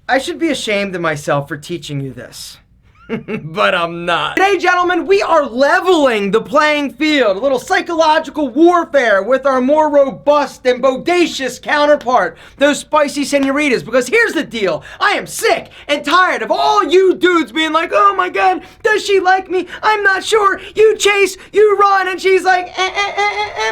I should be ashamed of myself for teaching you this. But I'm not. Today, gentlemen, we are leveling the playing field. A little psychological warfare with our more robust and bodacious counterpart, those spicy senoritas. Because here's the deal. I am sick and tired of all you dudes being like, oh my God, does she like me? I'm not sure. You chase, you run. And she's like,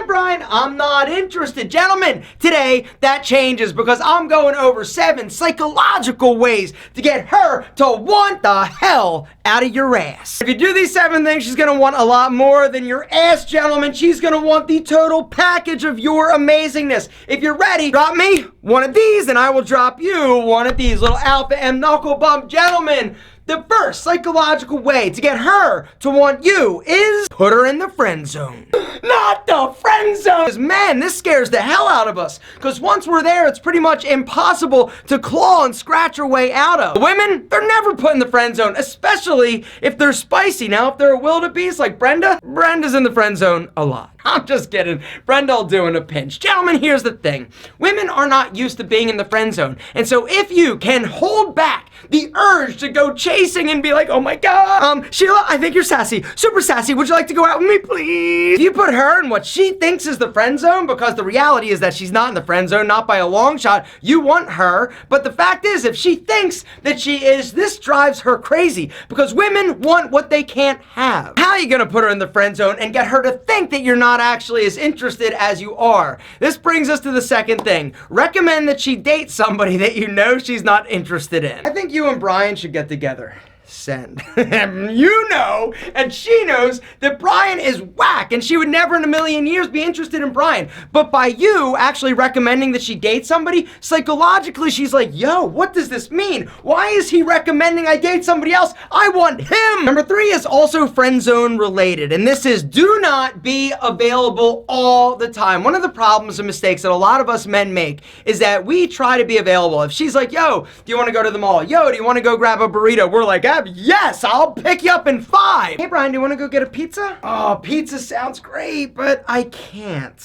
Brian, I'm not interested. Gentlemen, today that changes because I'm going over 7 psychological ways to get her to want the hell out of your ass. If you do these 7 things, she's gonna want a lot more than your ass, gentlemen. She's gonna want the total package of your amazingness. If you're ready, drop me one of these and I will drop you one of these. Little alpha M knuckle bump. Gentlemen, the first psychological way to get her to want you is put her in the friend zone. Not the friend zone! Because man, this scares the hell out of us. Because once we're there, it's pretty much impossible to claw and scratch our way out of. Women, they're never put in the friend zone, especially if they're spicy. Now, if they're a wildebeest like Brenda, Brenda's in the friend zone a lot. I'm just kidding. Brenda'll do in a pinch. Gentlemen, here's the thing. Women are not used to being in the friend zone. And so if you can hold back the urge to go chasing and be like, oh my God, Sheila, I think you're sassy, super sassy. Would you like to go out with me, please? If you put her in what she thinks is the friend zone, because the reality is that she's not in the friend zone, not by a long shot, you want her. But the fact is, if she thinks that she is, this drives her crazy because women want what they can't have. How are you gonna put her in the friend zone and get her to think that you're not actually as interested as you are? This brings us to the second thing. Recommend that she date somebody that you know she's not interested in. I think you and Brian should get together. Send. You know, and she knows that Brian is whack and she would never in a million years be interested in Brian. But by you actually recommending that she date somebody, psychologically she's like, yo, what does this mean? Why is he recommending I date somebody else? I want him. Number 3 is also friend zone related, and this is do not be available all the time. One of the problems and mistakes that a lot of us men make is that we try to be available. If she's like, yo, do you want to go to the mall? Yo, do you want to go grab a burrito? We're like, yes, I'll pick you up in 5. Hey, Brian, do you want to go get a pizza? Oh, pizza sounds great, but I can't.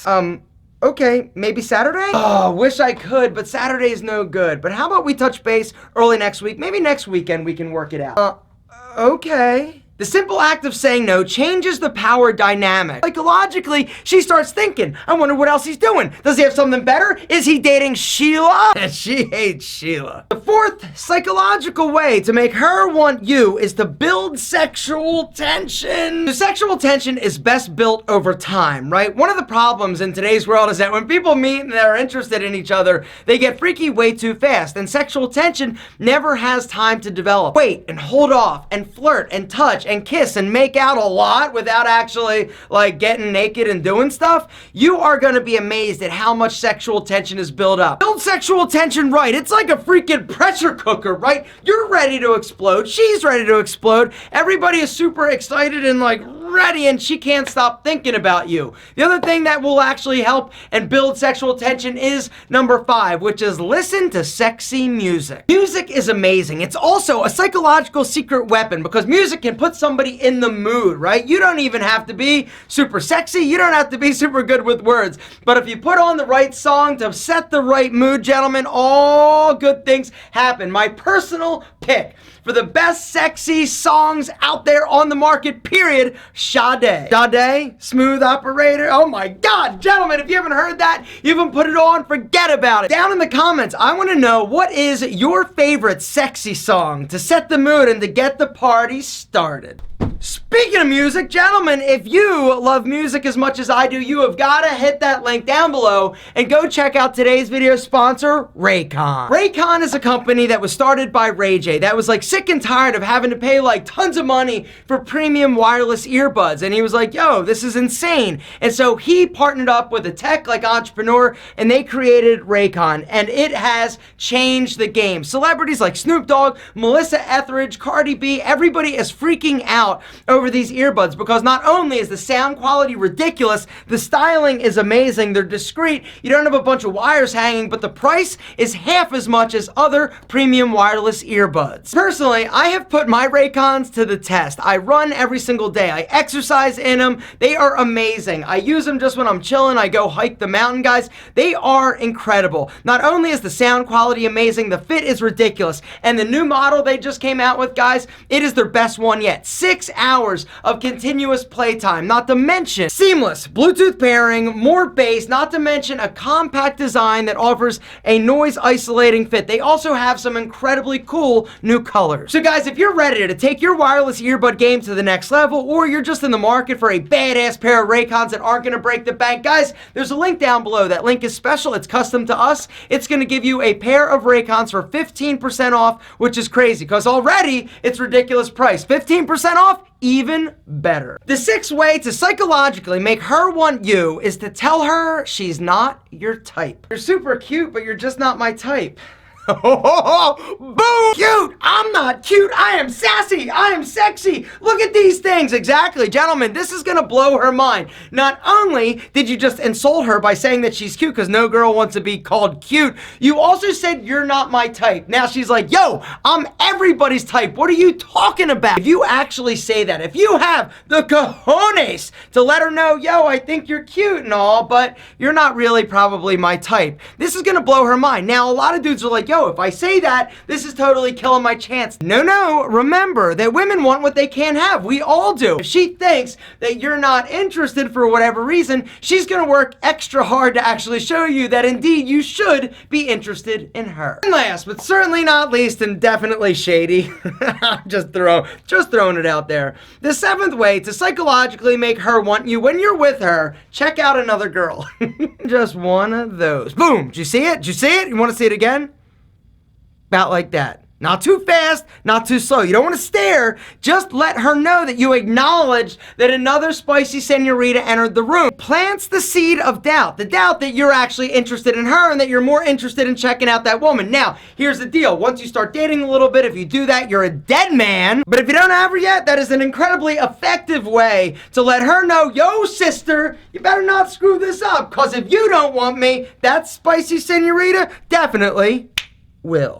Okay, maybe Saturday? Oh, wish I could, but Saturday's no good. But how about we touch base early next week? Maybe next weekend we can work it out. Okay. The simple act of saying no changes the power dynamic. Psychologically, she starts thinking, I wonder what else he's doing. Does he have something better? Is he dating Sheila? She hates Sheila. The 4th psychological way to make her want you is to build sexual tension. The sexual tension is best built over time, right? One of the problems in today's world is that when people meet and they're interested in each other, they get freaky way too fast, and sexual tension never has time to develop. Wait and hold off and flirt and touch and kiss and make out a lot without actually like getting naked and doing stuff, you are gonna be amazed at how much sexual tension is built up. Build sexual tension right. It's like a freaking pressure cooker, right? You're ready to explode. She's ready to explode. Everybody is super excited and like ready, and she can't stop thinking about you. The other thing that will actually help and build sexual tension is number 5, which is listen to sexy music. Music is amazing. It's also a psychological secret weapon because music can put somebody in the mood, right? You don't even have to be super sexy. You don't have to be super good with words. But if you put on the right song to set the right mood, gentlemen, all good things happen. My personal pick for the best sexy songs out there on the market, period, Sade. Sade, Smooth Operator. Oh my God, gentlemen, if you haven't heard that, you haven't put it on, forget about it. Down in the comments, I want to know what is your favorite sexy song to set the mood and to get the party started. Speaking of music, gentlemen, if you love music as much as I do, you have got to hit that link down below and go check out today's video sponsor, Raycon. Raycon is a company that was started by Ray J that was like sick and tired of having to pay like tons of money for premium wireless earbuds. And he was like, yo, this is insane. And so he partnered up with a tech like entrepreneur and they created Raycon, and it has changed the game. Celebrities like Snoop Dogg, Melissa Etheridge, Cardi B, everybody is freaking out out over these earbuds because not only is the sound quality ridiculous, the styling is amazing, they're discreet, you don't have a bunch of wires hanging, but the price is half as much as other premium wireless earbuds. Personally, I have put my Raycons to the test. I run every single day. I exercise in them. They are amazing. I use them just when I'm chilling. I go hike the mountain, guys. They are incredible. Not only is the sound quality amazing, the fit is ridiculous. And the new model they just came out with, guys, it is their best one yet. 6 hours of continuous playtime, not to mention seamless Bluetooth pairing, more bass, not to mention a compact design that offers a noise isolating fit. They also have some incredibly cool new colors. So guys, if you're ready to take your wireless earbud game to the next level, or you're just in the market for a badass pair of Raycons that aren't going to break the bank, guys, there's a link down below. That link is special. It's custom to us. It's going to give you a pair of Raycons for 15% off, which is crazy because already it's ridiculous price. 15% off? Even better. The 6th way to psychologically make her want you is to tell her she's not your type. You're super cute, but you're just not my type. Boom! Cute! I'm not cute. I am sassy. I am sexy. Look at these things. Exactly. Gentlemen, this is going to blow her mind. Not only did you just insult her by saying that she's cute because no girl wants to be called cute, you also said you're not my type. Now she's like, yo, I'm everybody's type. What are you talking about? If you actually say that, if you have the cojones to let her know, yo, I think you're cute and all, but you're not really probably my type, this is going to blow her mind. Now, a lot of dudes are like, yo, if I say that, this is totally killing my chance. No, remember that women want what they can't have. We all do. If she thinks that you're not interested for whatever reason, she's gonna work extra hard to actually show you that indeed you should be interested in her. And last, but certainly not least, and definitely shady, just throwing it out there. The 7th way to psychologically make her want you when you're with her, check out another girl. Just one of those. Boom, did you see it? Did you see it? You wanna see it again? About like that. Not too fast, not too slow. You don't want to stare. Just let her know that you acknowledge that another spicy senorita entered the room. Plants the seed of doubt. The doubt that you're actually interested in her and that you're more interested in checking out that woman. Now, here's the deal. Once you start dating a little bit, if you do that, you're a dead man. But if you don't have her yet, that is an incredibly effective way to let her know, yo, sister, you better not screw this up. Because if you don't want me, that spicy senorita definitely will.